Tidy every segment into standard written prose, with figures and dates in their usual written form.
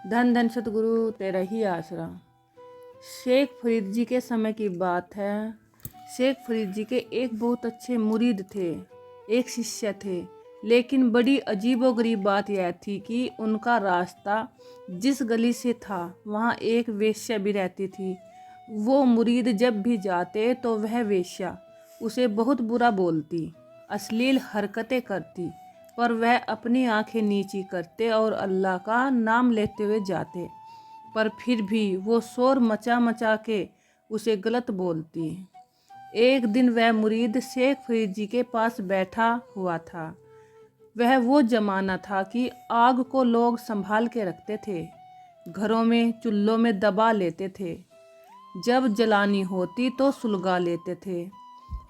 धन धन सतगुरु तेरा ही आसरा। शेख फरीद जी के समय की बात है। शेख फरीद जी के एक बहुत अच्छे मुरीद थे, एक शिष्य थे, लेकिन बड़ी अजीबोगरीब बात यह थी कि उनका रास्ता जिस गली से था वहाँ एक वेश्या भी रहती थी। वो मुरीद जब भी जाते तो वह वेश्या उसे बहुत बुरा बोलती, अश्लील हरकतें करती, पर वह अपनी आंखें नीची करते और अल्लाह का नाम लेते हुए जाते, पर फिर भी वो शोर मचा मचा के उसे गलत बोलती। एक दिन वह मुरीद शेख फरीद जी के पास बैठा हुआ था। वह वो जमाना था कि आग को लोग संभाल के रखते थे, घरों में चूल्हों में दबा लेते थे, जब जलानी होती तो सुलगा लेते थे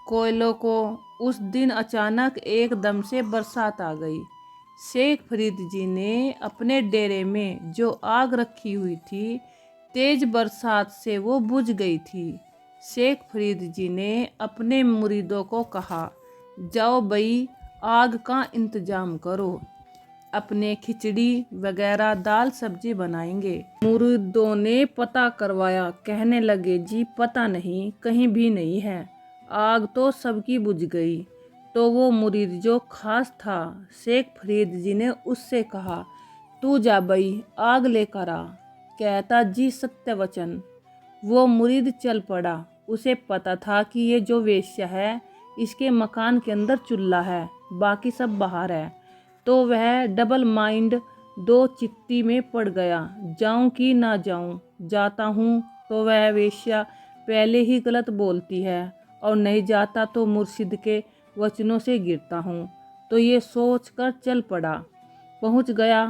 कोयलों को। उस दिन अचानक एकदम से बरसात आ गई। शेख फरीद जी ने अपने डेरे में जो आग रखी हुई थी, तेज बरसात से वो बुझ गई थी। शेख फरीद जी ने अपने मुरीदों को कहा, जाओ बई आग का इंतजाम करो, अपने खिचड़ी वगैरह दाल सब्जी बनाएंगे। मुरीदों ने पता करवाया, कहने लगे जी पता नहीं, कहीं भी नहीं है, आग तो सबकी बुझ गई। तो वो मुरीद जो खास था, शेख फरीद जी ने उससे कहा, तू जा बई आग लेकर आ। कहता जी सत्य वचन। वो मुरीद चल पड़ा। उसे पता था कि ये जो वेश्या है इसके मकान के अंदर चूल्हा है, बाकी सब बाहर है। तो वह डबल माइंड दो चित्ती में पड़ गया, जाऊं कि ना जाऊं। जाता हूं तो वह वेश्या पहले ही गलत बोलती है, और नहीं जाता तो मुर्शिद के वचनों से गिरता हूँ। तो ये सोच कर चल पड़ा। पहुँच गया।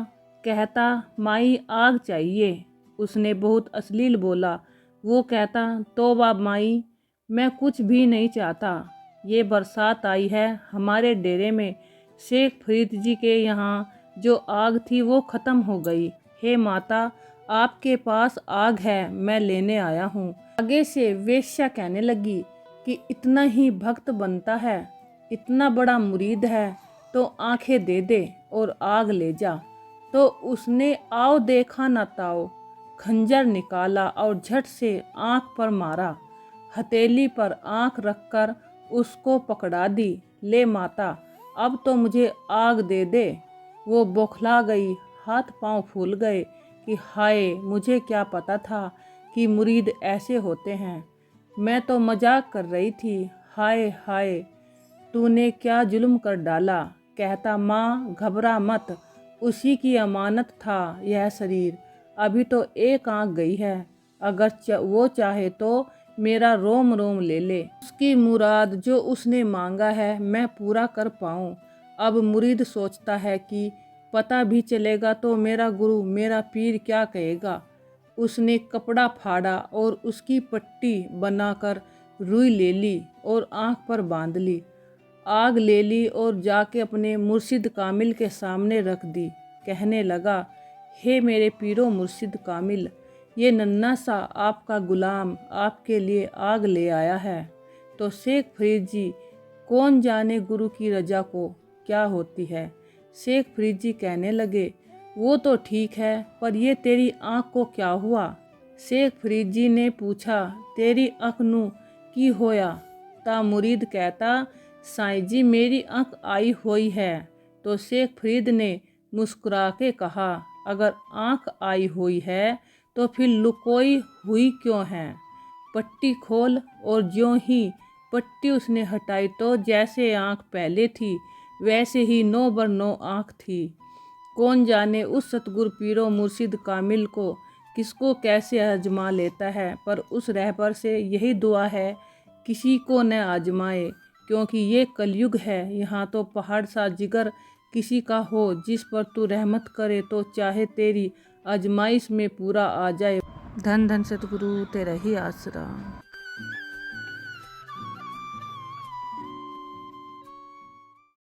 कहता माई आग चाहिए। उसने बहुत अश्लील बोला। वो कहता तौबा माई, मैं कुछ भी नहीं चाहता। ये बरसात आई है हमारे डेरे में, शेख फरीद जी के यहाँ जो आग थी वो ख़त्म हो गई। हे माता, आपके पास आग है, मैं लेने आया हूँ। आगे से वेश्या कहने लगी कि इतना ही भक्त बनता है, इतना बड़ा मुरीद है तो आंखें दे दे और आग ले जा। तो उसने आओ देखा ना ताओ, खंजर निकाला और झट से आंख पर मारा। हथेली पर आंख रखकर उसको पकड़ा दी। ले माता, अब तो मुझे आग दे दे। वो बौखला गई, हाथ पांव फूल गए कि हाय, मुझे क्या पता था कि मुरीद ऐसे होते हैं। मैं तो मजाक कर रही थी। हाय हाय, तूने क्या जुल्म कर डाला। कहता माँ घबरा मत, उसी की अमानत था यह शरीर, अभी तो एक आंख गई है, अगर वो चाहे तो मेरा रोम रोम ले ले। उसकी मुराद जो उसने मांगा है मैं पूरा कर पाऊँ। अब मुरीद सोचता है कि पता भी चलेगा तो मेरा गुरु, मेरा पीर क्या कहेगा। उसने कपड़ा फाड़ा और उसकी पट्टी बनाकर रुई ले ली और आंख पर बांध ली। आग ले ली और जाके अपने मुर्शिद कामिल के सामने रख दी। कहने लगा, हे मेरे पीरो मुर्शिद कामिल, ये नन्हा सा आपका गुलाम आपके लिए आग ले आया है। तो शेख फरीद जी, कौन जाने गुरु की रजा को क्या होती है। शेख फरीद जी कहने लगे, वो तो ठीक है, पर ये तेरी आँख को क्या हुआ। शेख फरीद जी ने पूछा, तेरी आँख नू की होया। ता मुरीद कहता, साईं जी मेरी आँख आई हुई है। तो शेख फरीद ने मुस्कुरा के कहा, अगर आँख आई हुई है तो फिर लुकोई हुई क्यों है। पट्टी खोल। और ज्यों ही पट्टी उसने हटाई तो जैसे आँख पहले थी वैसे ही 9 बर 9 आँख थी। कौन जाने उस सतगुरु पीरो मुर्शिद कामिल को किसको कैसे आजमा लेता है, पर उस रहबर से यही दुआ है, किसी को न आजमाए, क्योंकि ये कलयुग है। यहाँ तो पहाड़ सा जिगर किसी का हो, जिस पर तू रहमत करे तो चाहे तेरी आजमाइश में पूरा आ जाए। धन धन सतगुरु तेरा ही आसरा।